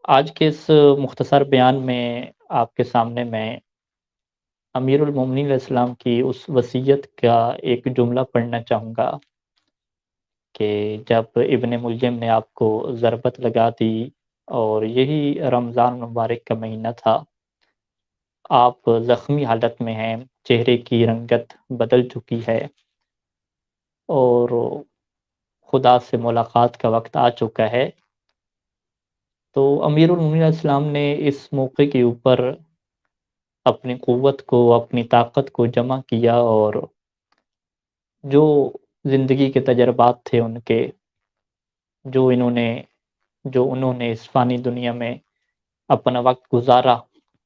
آج کے اس مختصر بیان میں آپ کے سامنے میں امیر المومنین علیہ السلام کی اس وصیت کا ایک جملہ پڑھنا چاہوں گا کہ جب ابن ملجم نے آپ کو ضربت لگا دی اور یہی رمضان مبارک کا مہینہ تھا، آپ زخمی حالت میں ہیں، چہرے کی رنگت بدل چکی ہے اور خدا سے ملاقات کا وقت آ چکا ہے، تو امیر المومنین علیہ السلام نے اس موقع کے اوپر اپنی قوت کو، اپنی طاقت کو جمع کیا اور جو زندگی کے تجربات تھے ان کے، جو انہوں نے جو انہوں نے اس فانی دنیا میں اپنا وقت گزارا،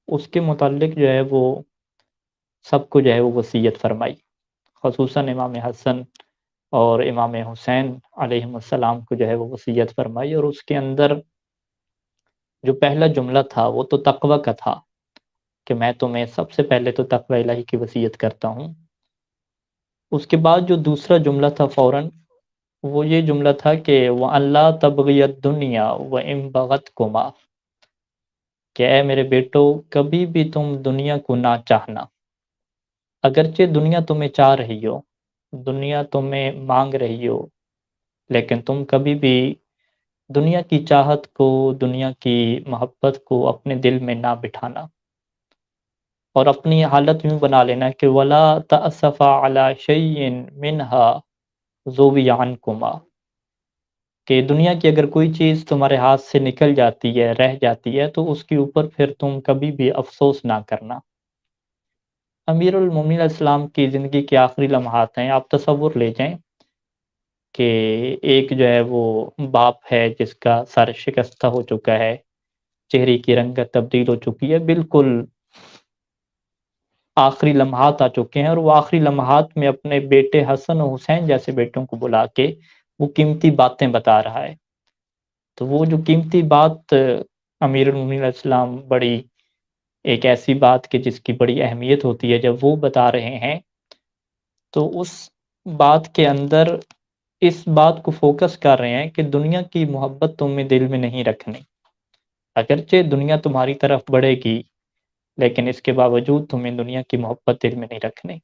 اس کے متعلق جو ہے وہ سب کو جو ہے وہ وصیت فرمائی، خصوصاً امام حسن اور امام حسین علیہم السلام کو جو ہے وہ وصیت فرمائی، اور اس کے اندر جو پہلا جملہ تھا وہ تو تقوی کا تھا کہ میں تمہیں سب سے پہلے تو تقوی الہی کی وصیت کرتا ہوں۔ اس کے بعد جو دوسرا جملہ تھا فوراً، وہ یہ جملہ تھا کہ وَأَن لَا تَبْغِيَ الدُّنْيَا وَإِن بَغَتْكُمَا، کہ اے میرے بیٹو کبھی بھی تم دنیا کو نہ چاہنا، اگرچہ دنیا تمہیں چاہ رہی ہو، دنیا تمہیں مانگ رہی ہو، لیکن تم کبھی بھی دنیا کی چاہت کو، دنیا کی محبت کو اپنے دل میں نہ بٹھانا، اور اپنی حالت یوں بنا لینا کہ ولا تأسف علی شیء منہا ذوی عنکما، کہ دنیا کی اگر کوئی چیز تمہارے ہاتھ سے نکل جاتی ہے، رہ جاتی ہے، تو اس کے اوپر پھر تم کبھی بھی افسوس نہ کرنا۔ امیر المومنین علیہ السلام کی زندگی کے آخری لمحات ہیں، آپ تصور لے جائیں کہ ایک جو ہے وہ باپ ہے جس کا سر شکستہ ہو چکا ہے، چہرے کی رنگت تبدیل ہو چکی ہے، بالکل آخری لمحات آ چکے ہیں، اور وہ آخری لمحات میں اپنے بیٹے حسن و حسین جیسے بیٹوں کو بلا کے وہ قیمتی باتیں بتا رہا ہے۔ تو وہ جو قیمتی بات امیر المومنین علیہ السلام، بڑی ایک ایسی بات کہ جس کی بڑی اہمیت ہوتی ہے، جب وہ بتا رہے ہیں تو اس بات کے اندر اس بات کو فوکس کر رہے ہیں کہ دنیا کی محبت تمہیں دل میں نہیں رکھنی، اگرچہ دنیا تمہاری طرف بڑھے گی لیکن اس کے باوجود تمہیں دنیا کی محبت دل میں نہیں رکھنی۔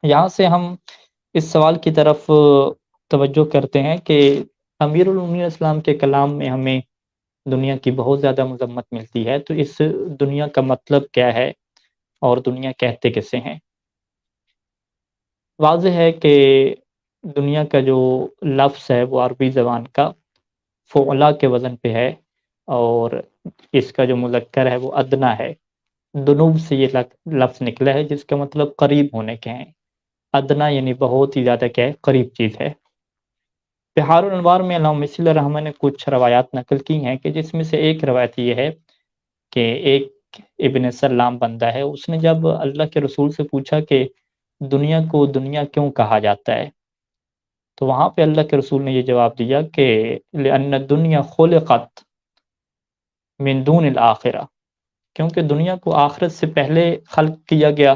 یہاں سے ہم اس سوال کی طرف توجہ کرتے ہیں کہ امیر المومنین اسلام کے کلام میں ہمیں دنیا کی بہت زیادہ مذمت ملتی ہے، تو اس دنیا کا مطلب کیا ہے اور دنیا کہتے کسے ہیں؟ واضح ہے کہ دنیا کا جو لفظ ہے وہ عربی زبان کا فعلا کے وزن پہ ہے، اور اس کا جو مذکر ہے وہ ادنا ہے، دنوب سے یہ لفظ نکلا ہے جس کا مطلب قریب ہونے کے ہیں، ادنا یعنی بہت ہی زیادہ کیا ہے، قریب چیز ہے۔ بحار الانوار میں علامہ مصری الرحمٰن نے کچھ روایات نقل کی ہیں کہ جس میں سے ایک روایت یہ ہے کہ ایک ابن سلام بندہ ہے، اس نے جب اللہ کے رسول سے پوچھا کہ دنیا کو دنیا کیوں کہا جاتا ہے، تو وہاں پہ اللہ کے رسول نے یہ جواب دیا کہ لأن الدنیا خلقت من دون الآخرہ، کیونکہ دنیا کو آخرت سے پہلے خلق کیا گیا،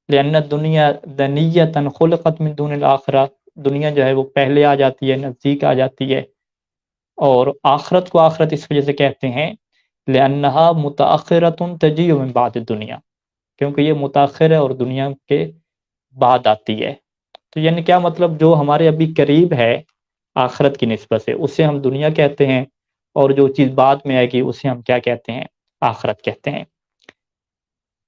لأن الدنیا دنیۃ خلقت من دون الآخرہ، دنیا جو ہے وہ پہلے آ جاتی ہے، نزدیک آ جاتی ہے، اور آخرت کو آخرت اس وجہ سے کہتے ہیں لأنہا متأخرۃ تجیء من بعد الدنیا، کیونکہ یہ متاخر ہے اور دنیا کے بعد آتی ہے۔ تو یعنی کیا مطلب، جو ہمارے ابھی قریب ہے آخرت کی نسبت سے اسے ہم دنیا کہتے ہیں، اور جو چیز بعد میں آئے گی اسے ہم کیا کہتے ہیں، آخرت کہتے ہیں۔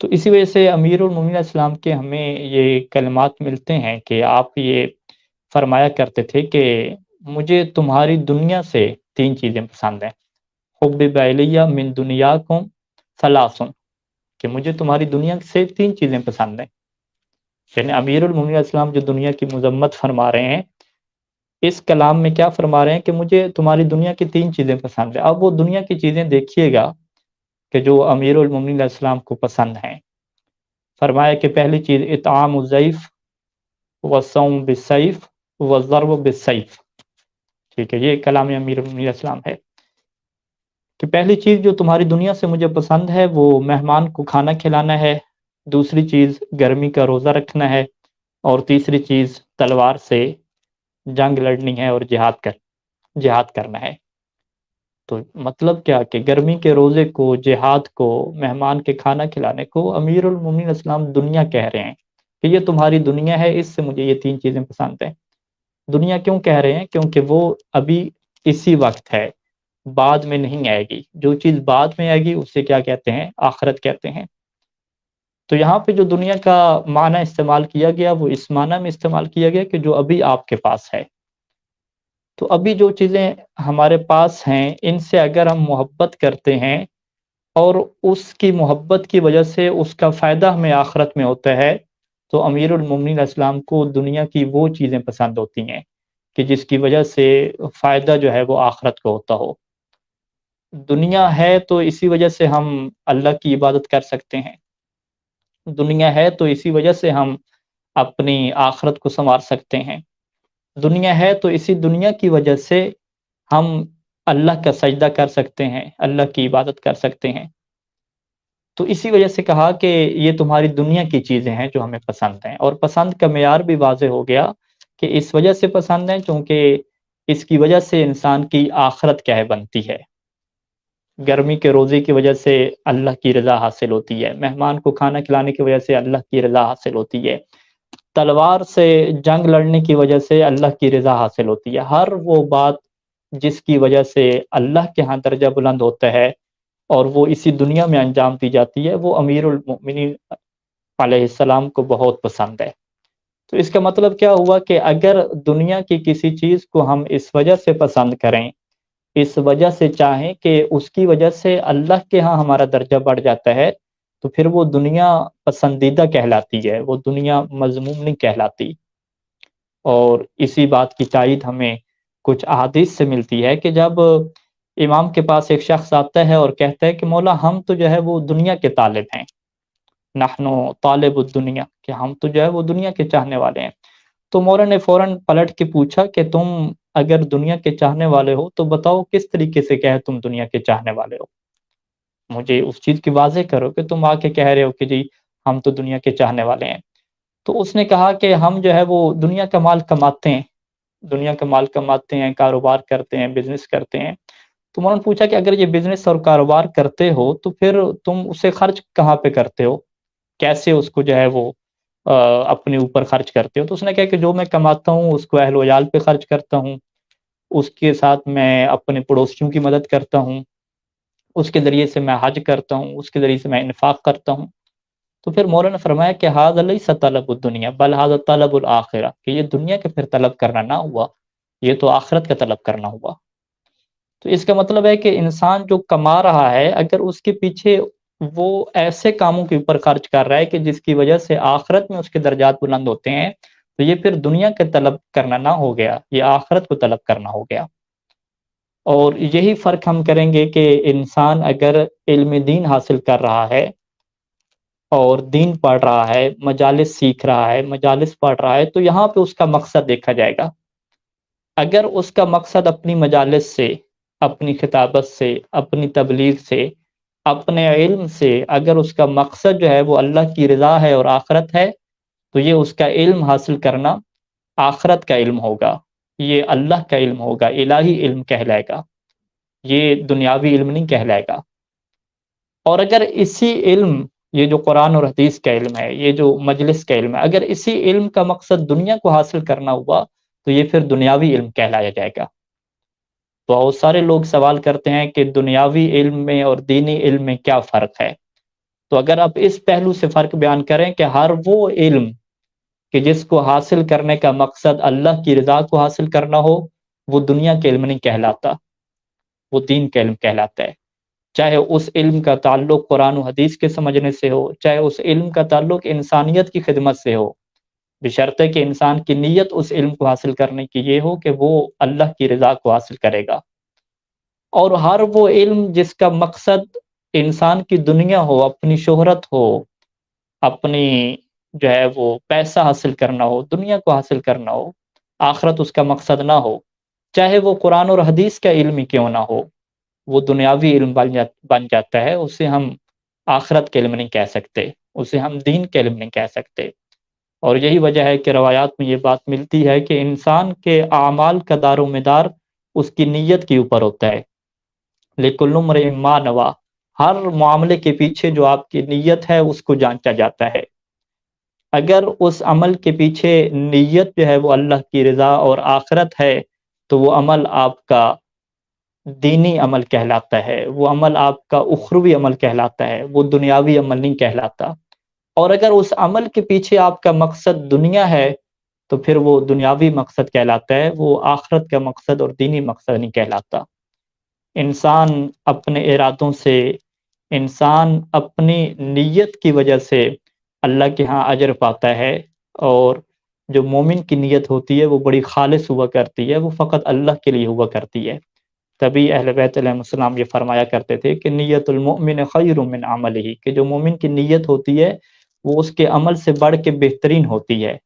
تو اسی وجہ سے امیر المومنین علیہ السلام کے ہمیں یہ کلمات ملتے ہیں کہ آپ یہ فرمایا کرتے تھے کہ مجھے تمہاری دنیا سے تین چیزیں پسند ہیں، حبب الیہ من دنیاکم ثلاث، کہ مجھے تمہاری دنیا سے تین چیزیں پسند ہیں۔ یعنی امیر المومنین علیہ السلام جو دنیا کی مذمت فرما رہے ہیں، اس کلام میں کیا فرما رہے ہیں کہ مجھے تمہاری دنیا کی تین چیزیں پسند ہیں۔ اب وہ دنیا کی چیزیں دیکھیے گا کہ جو امیر المومنین علیہ السلام کو پسند ہیں، فرمایا کہ پہلی چیز اطعام الضیف والصوم بالسیف والضرب بالسیف، ٹھیک ہے، یہ کلام امیر المومنین علیہ السلام ہے کہ پہلی چیز جو تمہاری دنیا سے مجھے پسند ہے وہ مہمان کو کھانا کھلانا ہے، دوسری چیز گرمی کا روزہ رکھنا ہے، اور تیسری چیز تلوار سے جنگ لڑنی ہے اور جہاد کرنا ہے۔ تو مطلب کیا کہ گرمی کے روزے کو، جہاد کو، مہمان کے کھانا کھلانے کو امیر المومنین اسلام دنیا کہہ رہے ہیں کہ یہ تمہاری دنیا ہے، اس سے مجھے یہ 3 چیزیں پسند ہیں۔ دنیا کیوں کہہ رہے ہیں؟ کیونکہ وہ ابھی اسی وقت ہے، بعد میں نہیں آئے گی۔ جو چیز بعد میں آئے گی اسے کیا کہتے ہیں؟ آخرت کہتے ہیں۔ تو یہاں پہ جو دنیا کا معنی استعمال کیا گیا وہ اس معنی میں استعمال کیا گیا کہ جو ابھی آپ کے پاس ہے۔ تو ابھی جو چیزیں ہمارے پاس ہیں ان سے اگر ہم محبت کرتے ہیں اور اس کی محبت کی وجہ سے اس کا فائدہ ہمیں آخرت میں ہوتا ہے، تو امیر المومنین اسلام کو دنیا کی وہ چیزیں پسند ہوتی ہیں کہ جس کی وجہ سے فائدہ جو ہے وہ آخرت کو ہوتا ہو۔ دنیا ہے تو اسی وجہ سے ہم اللہ کی عبادت کر سکتے ہیں، دنیا ہے تو اسی وجہ سے ہم اپنی آخرت کو سنوار سکتے ہیں، دنیا ہے تو اسی دنیا کی وجہ سے ہم اللہ کا سجدہ کر سکتے ہیں، اللہ کی عبادت کر سکتے ہیں۔ تو اسی وجہ سے کہا کہ یہ تمہاری دنیا کی چیزیں ہیں جو ہمیں پسند ہیں، اور پسند کا معیار بھی واضح ہو گیا کہ اس وجہ سے پسند ہیں چونکہ اس کی وجہ سے انسان کی آخرت کیا ہے بنتی ہے۔ گرمی کے روزے کی وجہ سے اللہ کی رضا حاصل ہوتی ہے، مہمان کو کھانا کھلانے کی وجہ سے اللہ کی رضا حاصل ہوتی ہے، تلوار سے جنگ لڑنے کی وجہ سے اللہ کی رضا حاصل ہوتی ہے۔ ہر وہ بات جس کی وجہ سے اللہ کے ہاں درجہ بلند ہوتا ہے اور وہ اسی دنیا میں انجام دی جاتی ہے، وہ امیر المؤمنین علیہ السلام کو بہت پسند ہے۔ تو اس کا مطلب کیا ہوا کہ اگر دنیا کی کسی چیز کو ہم اس وجہ سے پسند کریں، اس وجہ سے چاہیں کہ اس کی وجہ سے اللہ کے ہاں ہمارا درجہ بڑھ جاتا ہے، تو پھر وہ دنیا پسندیدہ کہلاتی ہے، وہ دنیا مذموم نہیں کہلاتی۔ اور اسی بات کی تائید ہمیں کچھ احادیث سے ملتی ہے کہ جب امام کے پاس ایک شخص آتا ہے اور کہتا ہے کہ مولا ہم تو جو ہے وہ دنیا کے طالب ہیں، نحنو طالب الدنیا، کہ ہم تو جو ہے وہ دنیا کے چاہنے والے ہیں۔ تو مولا نے فوراً پلٹ کے پوچھا کہ تم اگر دنیا کے چاہنے والے ہو تو بتاؤ کس طریقے سے کہے تم دنیا کے چاہنے والے ہو، مجھے اس چیز کی واضح کرو کہ تم آ کے کہہ رہے ہو کہ جی ہم تو دنیا کے چاہنے والے ہیں۔ تو اس نے کہا کہ ہم جو ہے وہ دنیا کا مال کماتے ہیں، دنیا کا مال کماتے ہیں، کاروبار کرتے ہیں، بزنس کرتے ہیں۔ تو انہوں نے پوچھا کہ اگر یہ بزنس اور کاروبار کرتے ہو تو پھر تم اسے خرچ کہاں پہ کرتے ہو، کیسے اس کو جو ہے وہ اپنے اوپر خرچ کرتے ہو؟ تو اس نے کہا کہ جو میں کماتا ہوں اس کو اہل و عیال پہ خرچ کرتا ہوں، اس کے ساتھ میں اپنے پڑوسیوں کی مدد کرتا ہوں، اس کے ذریعے سے میں حج کرتا ہوں، اس کے ذریعے سے میں انفاق کرتا ہوں۔ تو پھر مولانا نے فرمایا کہ ھذا لیس طلب الدنیا بل ھذا طلب الآخرہ، کہ یہ دنیا کا پھر طلب کرنا نہ ہوا، یہ تو آخرت کا طلب کرنا ہوا۔ تو اس کا مطلب ہے کہ انسان جو کما رہا ہے اگر اس کے پیچھے وہ ایسے کاموں کے اوپر خرچ کر رہا ہے کہ جس کی وجہ سے آخرت میں اس کے درجات بلند ہوتے ہیں، تو یہ پھر دنیا کا طلب کرنا نہ ہو گیا، یہ آخرت کو طلب کرنا ہو گیا۔ اور یہی فرق ہم کریں گے کہ انسان اگر علم دین حاصل کر رہا ہے اور دین پڑھ رہا ہے، مجالس سیکھ رہا ہے، مجالس پڑھ رہا ہے، تو یہاں پہ اس کا مقصد دیکھا جائے گا۔ اگر اس کا مقصد اپنی مجالس سے، اپنی خطابت سے، اپنی تبلیغ سے، اپنے علم سے، اگر اس کا مقصد جو ہے وہ اللہ کی رضا ہے اور آخرت ہے، تو یہ اس کا علم حاصل کرنا آخرت کا علم ہوگا، یہ اللہ کا علم ہوگا، الہی علم کہلائے گا، یہ دنیاوی علم نہیں کہلائے گا۔ اور اگر اسی علم، یہ جو قرآن اور حدیث کا علم ہے، یہ جو مجلس کا علم ہے، اگر اسی علم کا مقصد دنیا کو حاصل کرنا ہوا تو یہ پھر دنیاوی علم کہلایا جائے گا۔ بہت سارے لوگ سوال کرتے ہیں کہ دنیاوی علم میں اور دینی علم میں کیا فرق ہے؟ تو اگر آپ اس پہلو سے فرق بیان کریں کہ ہر وہ علم کہ جس کو حاصل کرنے کا مقصد اللہ کی رضا کو حاصل کرنا ہو، وہ دنیا کے علم نہیں کہلاتا، وہ دین کا علم کہلاتا ہے۔ چاہے اس علم کا تعلق قرآن و حدیث کے سمجھنے سے ہو، چاہے اس علم کا تعلق انسانیت کی خدمت سے ہو، بشرطے کہ انسان کی نیت اس علم کو حاصل کرنے کی یہ ہو کہ وہ اللہ کی رضا کو حاصل کرے گا۔ اور ہر وہ علم جس کا مقصد انسان کی دنیا ہو، اپنی شہرت ہو، اپنی جو ہے وہ پیسہ حاصل کرنا ہو، دنیا کو حاصل کرنا ہو، آخرت اس کا مقصد نہ ہو، چاہے وہ قرآن اور حدیث کا علم ہی کیوں نہ ہو، وہ دنیاوی علم بن جاتا ہے، اسے ہم آخرت کے علم نہیں کہہ سکتے، اسے ہم دین کے علم نہیں کہہ سکتے۔ اور یہی وجہ ہے کہ روایات میں یہ بات ملتی ہے کہ انسان کے اعمال کا دار و مدار اس کی نیت کے اوپر ہوتا ہے۔ لِكُلِّ امْرِئٍ مَّا نَوَىٰ، ہر معاملے کے پیچھے جو آپ کی نیت ہے اس کو جانچا جاتا ہے۔ اگر اس عمل کے پیچھے نیت جو ہے وہ اللہ کی رضا اور آخرت ہے تو وہ عمل آپ کا دینی عمل کہلاتا ہے، وہ عمل آپ کا اخروی عمل کہلاتا ہے، وہ دنیاوی عمل نہیں کہلاتا۔ اور اگر اس عمل کے پیچھے آپ کا مقصد دنیا ہے تو پھر وہ دنیاوی مقصد کہلاتا ہے، وہ آخرت کا مقصد اور دینی مقصد نہیں کہلاتا۔ انسان اپنے ارادوں سے، انسان اپنی نیت کی وجہ سے اللہ کے ہاں اجر پاتا ہے، اور جو مومن کی نیت ہوتی ہے وہ بڑی خالص ہوا کرتی ہے، وہ فقط اللہ کے لیے ہوا کرتی ہے۔ تبھی اہل بیت علیہ السلام یہ فرمایا کرتے تھے کہ نیت المؤمن خیر من عملہ، کہ جو مومن کی نیت ہوتی ہے وہ اس کے عمل سے بڑھ کے بہترین ہوتی ہے،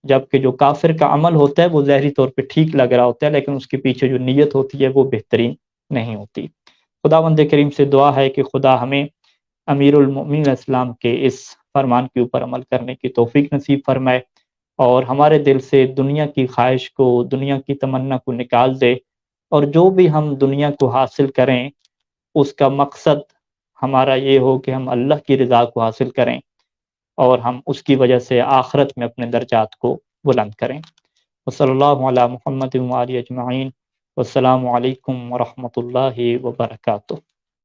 جبکہ جو کافر کا عمل ہوتا ہے وہ ظاہری طور پہ ٹھیک لگ رہا ہوتا ہے لیکن اس کے پیچھے جو نیت ہوتی ہے وہ بہترین نہیں ہوتی۔ خداوند کریم سے دعا ہے کہ خدا ہمیں امیر المؤمنین علیہ السلام کے اس فرمان کے اوپر عمل کرنے کی توفیق نصیب فرمائے، اور ہمارے دل سے دنیا کی خواہش کو، دنیا کی تمنا کو نکال دے، اور جو بھی ہم دنیا کو حاصل کریں اس کا مقصد ہمارا یہ ہو کہ ہم اللہ کی رضا کو حاصل کریں اور ہم اس کی وجہ سے آخرت میں اپنے درجات کو بلند کریں۔ وصلی اللہ علی محمد و آلہ اجمعین، والسلام علیکم ورحمۃ اللہ وبرکاتہ۔